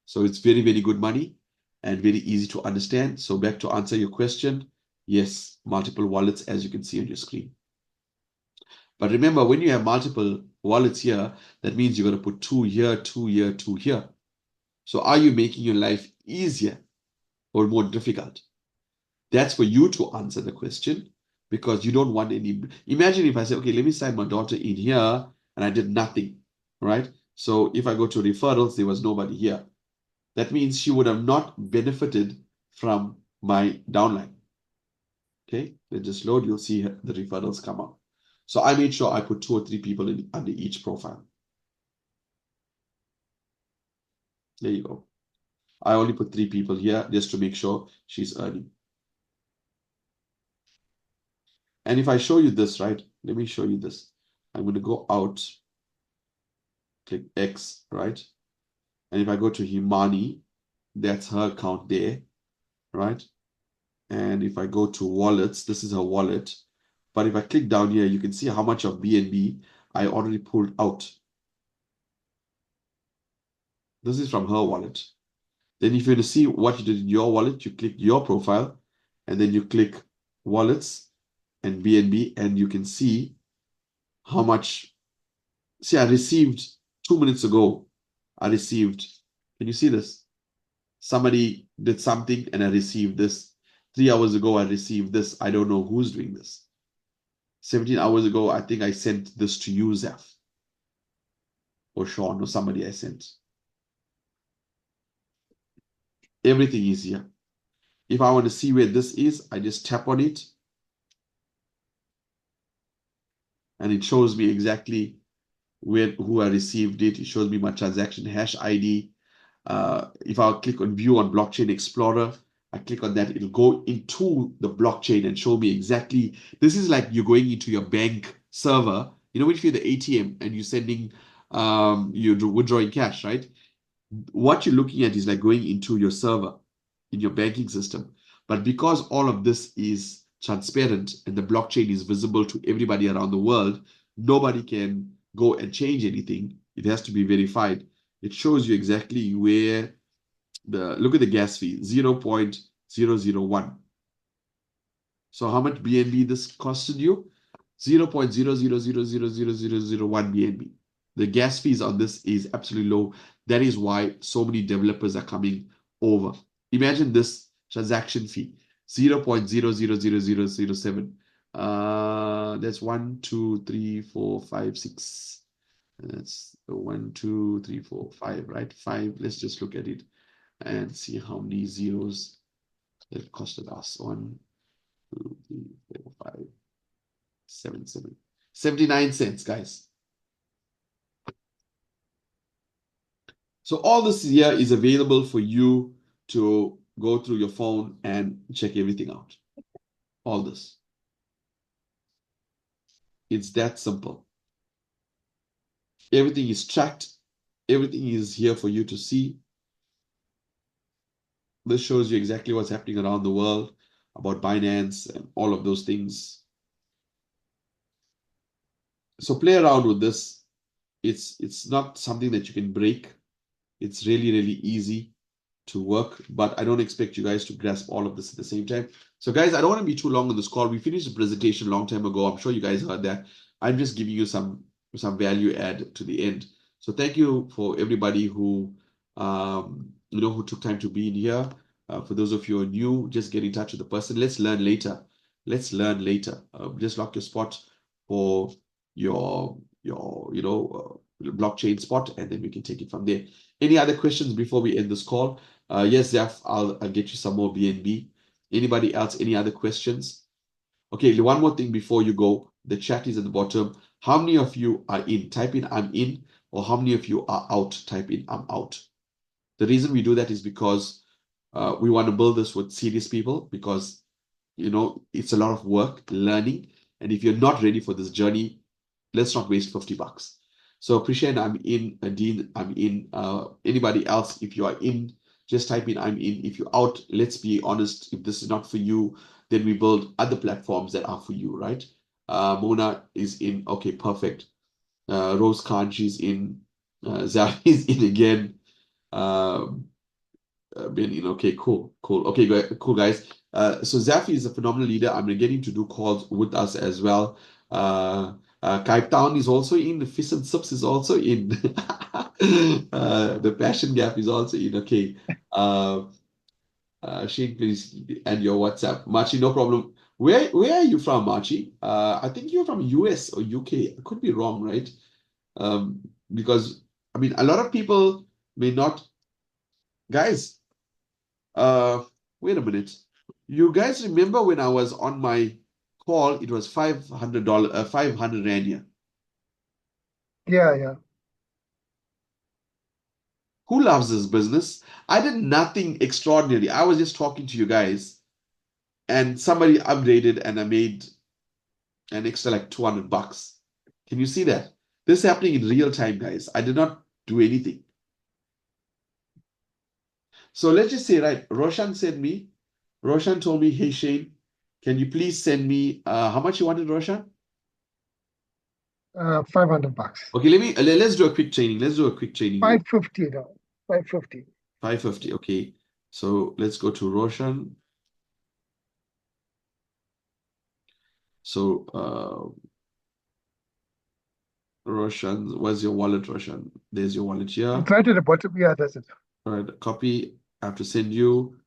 So it's very, very good money and very easy to understand. So back to answer your question, yes, multiple wallets, as you can see on your screen. But remember, when you have multiple wallets here, that means you're going to put 2 here, 2 here, 2 here. So are you making your life easier or more difficult? That's for you to answer the question because you don't want any. Imagine if I say, okay, let me sign my daughter in here and I did nothing, right? So if I go to referrals, there was nobody here. That means she would have not benefited from my downline. Okay, then just load, you'll see the referrals come up. So I made sure I put 2 or 3 people in under each profile. There you go. I only put 3 people here just to make sure she's earning. And if I show you this, right? Let me show you this. I'm going to go out, click X, right? And if I go to Himani, that's her account there, right? And if I go to wallets, this is her wallet. But if I click down here, you can see how much of BNB I already pulled out. This is from her wallet. Then if you want to see what you did in your wallet, you click your profile, and then you click wallets and BNB, and you can see how much. See, I received 2 minutes ago. I received, can you see this? Somebody did something and I received this. 3 hours ago, I received this. I don't know who's doing this. 17 hours ago, I think I sent this to you, Zaf, or Sean, or somebody I sent. Everything is here. If I want to see where this is, I just tap on it. And it shows me exactly who I received it. It shows me my transaction hash ID. If I click on View on Blockchain Explorer, I click on that, it'll go into the blockchain and show me exactly. This is like you're going into your bank server. You know, if you're the ATM and you're sending, you're withdrawing cash, right? What you're looking at is like going into your server in your banking system. But because all of this is transparent and the blockchain is visible to everybody around the world, nobody can go and change anything. It has to be verified. It shows you exactly where look at the gas fee, 0.001. So how much BNB this costed you? 0.0000001 BNB. The gas fees on this is absolutely low. That is why so many developers are coming over. Imagine this transaction fee, 0.00007. That's 1, 2, 3, 4, 5, 6. That's 1, 2, 3, 4, 5, right? 5. Let's just look at it and see how many zeros it costed us. 1, 2, 3, 4, 5, 7, 7. 79 cents, guys. So all this here is available for you to go through your phone and check everything out. All this. It's that simple. Everything is tracked. Everything is here for you to see. This shows you exactly what's happening around the world about Binance and all of those things. So play around with this. It's not something that you can break. It's really, really easy to work, but I don't expect you guys to grasp all of this at the same time. So guys, I don't want to be too long on this call. We finished the presentation a long time ago. I'm sure you guys heard that. I'm just giving you some value add to the end. So thank you for everybody who who took time to be in here. For those of you who are new, just get in touch with the person. Let's learn later. Let's learn later. Just lock your spot for your blockchain spot, and then we can take it from there. Any other questions before we end this call? Yes, Zaf, I'll get you some more BNB. Anybody else? Any other questions? Okay, one more thing before you go. The chat is at the bottom. How many of you are in? Type in I'm in, or how many of you are out? Type in I'm out. The reason we do that is because we want to build this with serious people, because it's a lot of work, learning, and if you're not ready for this journey, let's not waste $50. So appreciate I'm in, Dean, I'm in. Anybody else, if you are in, just type in I'm in. If you're out, let's be honest, if this is not for you, then we build other platforms that are for you, right? Mona is in. Okay, perfect. Rose Khan, she's in. Zaf is in again. Been in. Okay, cool. Okay, cool, guys. So Zaf is a phenomenal leader. I'm gonna get him to do calls with us as well. Cape Town is also in. The Fish and Sips is also in. The Passion Gap is also in. Okay. Shane, please, and your WhatsApp. Marchi, no problem. Where are you from, Marchi? I think you're from US or UK. I could be wrong, right? Because I mean, a lot of people may not. Guys, Wait a minute. You guys remember when I was on my call, it was $500, 500 Rand here. Yeah. Who loves this business? I did nothing extraordinary. I was just talking to you guys, and somebody upgraded and I made an extra like $200. Can you see that? This is happening in real time, guys. I did not do anything. So let's just say, right, Roshan told me, hey Shane, can you please send me how much you wanted, Roshan? $500. Okay, let's do a quick training. Let's do a quick training. $550. $550. 550. Okay. So let's go to Roshan. So Roshan, where's your wallet, Roshan? There's your wallet here. It's right at the bottom. Yeah, that's it. All right, copy. I have to send you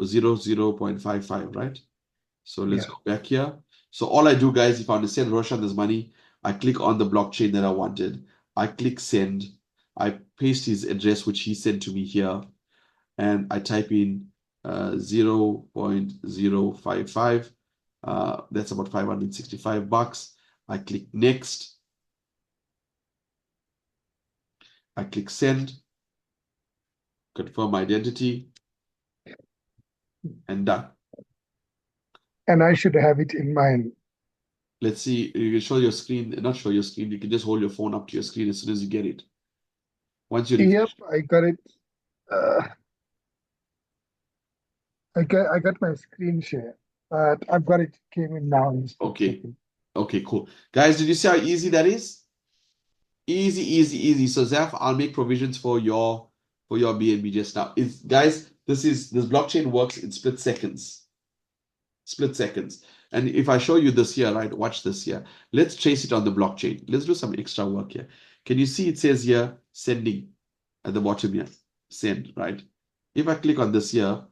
0.55, right? So let's go back here. So all I do, guys, if I want to send Roshan this money, I click on the blockchain that I wanted. I click send. I paste his address, which he sent to me here, and I type in 0.055. That's about $565. I click next. I click send. Confirm identity, and done. And I should have it in mine. Let's see. You can show your screen. Not show your screen. You can just hold your phone up to your screen as soon as you get it. Once you Yep, refresh. I got it. I got my screen share, but I've got it. Came in now. Okay. Okay, cool. Guys, did you see how easy that is? Easy, easy, easy. So Zaf, I'll make provisions for your BNB just now. Guys, this blockchain works in split seconds. Split seconds. And if I show you this here, right? Watch this here. Let's trace it on the blockchain. Let's do some extra work here. Can you see it says here sending at the bottom here? Send, right? If I click on this here,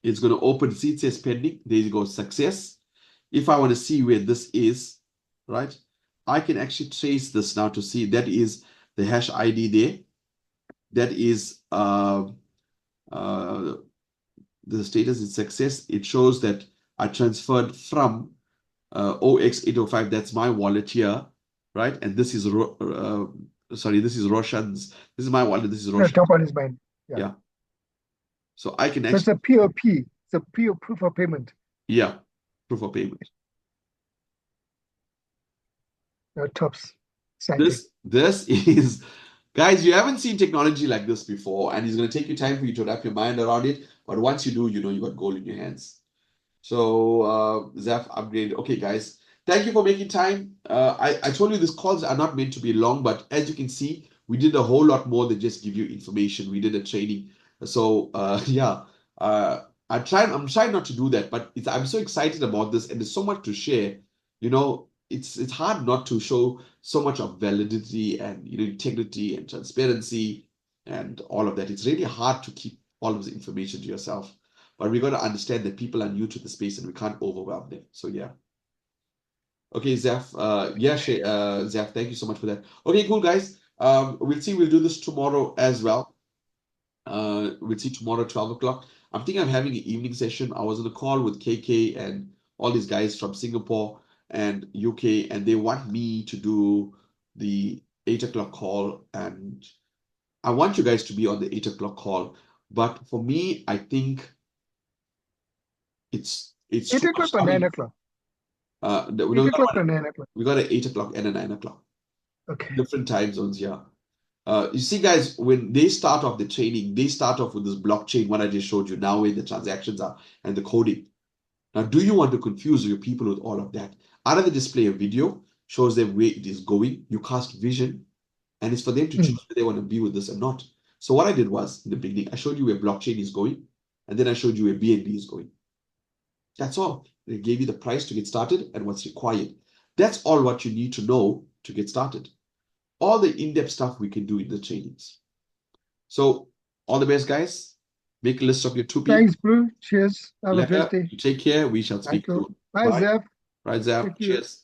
it's going to open. See, it says pending. There you go, success. If I want to see where this is, right, I can actually trace this now to see that is the hash ID there. That is the status is success. It shows that I transferred from OX805. That's my wallet here, right? And this is this is Roshan's. This is my wallet. This is The Roshan. top one is mine. Yeah. So I can So it's actually. a POP. It's a proof of payment. Yeah, proof of payment. Tops. This is, guys, you haven't seen technology like this before, and it's going to take you time for you to wrap your mind around it. But once you do, you know you got gold in your hands. So Zaf upgraded. Okay, guys, thank you for making time. I told you these calls are not meant to be long, but as you can see, we did a whole lot more than just give you information. We did a training. So yeah, I'm trying not to do that, but I'm so excited about this, and there's so much to share. You know, it's hard not to show so much of validity and integrity and transparency and all of that. It's really hard to keep all of this information to yourself. But we got to understand that people are new to the space and we can't overwhelm them. So yeah. Okay, Zaf. Zaf, thank you so much for that. Okay, cool, guys. We'll see. We'll do this tomorrow as well. We'll see tomorrow, 12 o'clock. I'm thinking I'm having an evening session. I was on a call with KK and all these guys from Singapore and UK, and they want me to do the 8 o'clock call. And I want you guys to be on the 8 o'clock call. But for me, I think it's 8 too o'clock much or 9 coming. o'clock? 8 o'clock or 9 o'clock? We got an 8 o'clock and a 9 o'clock. Okay. Different time zones here. You see, guys, when they start off the training, they start off with this blockchain, what I just showed you now, where the transactions are and the coding. Now, do you want to confuse your people with all of that? I'd rather display a video, shows them where it is going. You cast vision, and it's for them to choose whether they want to be with this or not. So what I did was, in the beginning, I showed you where blockchain is going, and then I showed you where BNB is going. That's all. They gave you the price to get started and what's required. That's all what you need to know to get started. All the in-depth stuff we can do in the trainings. So all the best, guys. Make a list of your 2 people. Thanks, bro. Cheers. Have a Lekker. great day. You take care. We shall speak Thank you. soon. Bye, Zaf. Right, Zaf. Thank you. Cheers.